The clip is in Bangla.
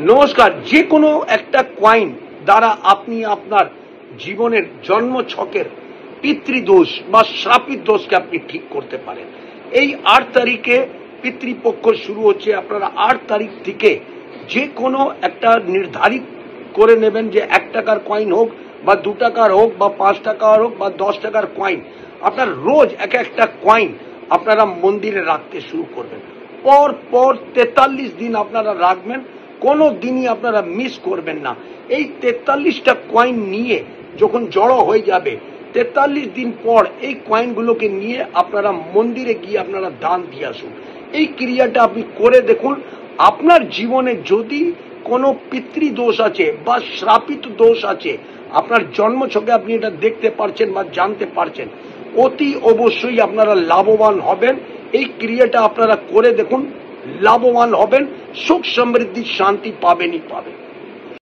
নমস্কার। যে কোনো একটা কয়েন দ্বারা আপনি আপনার জীবনের জন্ম ছকের পিতৃদোষ বা শ্রাপিত দোষকে আপনি ঠিক করতে পারেন। এই 8 তারিখে পিতৃপক্ষ শুরু হচ্ছে। আপনারা 8 তারিখ থেকে যে কোনো একটা নির্ধারিত করে নেবেন যে 1 টাকার কয়েন হোক বা 2 টাকার হোক বা 5 টাকার হোক বা 10 টাকার কয়েন, আপনার রোজ একটা কয়েন আপনারা মন্দিরে রাখতে শুরু করবেন। পর 43 দিন আপনারা রাখবেন, কোনো দিনই আপনারা মিস করবেন না। এই 43টা কয়েন নিয়ে যখন জড়ো হয়ে যাবে, 43 দিন পর এই কয়েনগুলোকে নিয়ে আপনারা মন্দিরে গিয়ে আপনারা দান দিয়ে আসুন। এই ক্রিয়াটা আপনি করে দেখুন। আপনার জীবনে যদি কোনো পিতৃদোষ আছে বা শ্রাপিত দোষ আছে, আপনার জন্মছকে আপনি এটা দেখতে পারছেন বা জানতে পারছেন, অতি অবশ্যই আপনারা লাভবান হবেন। এই ক্রিয়াটা আপনারা করে দেখুন, লাভবান হবেন, সুখ সমৃদ্ধি শান্তি পাবেনই পাবেন।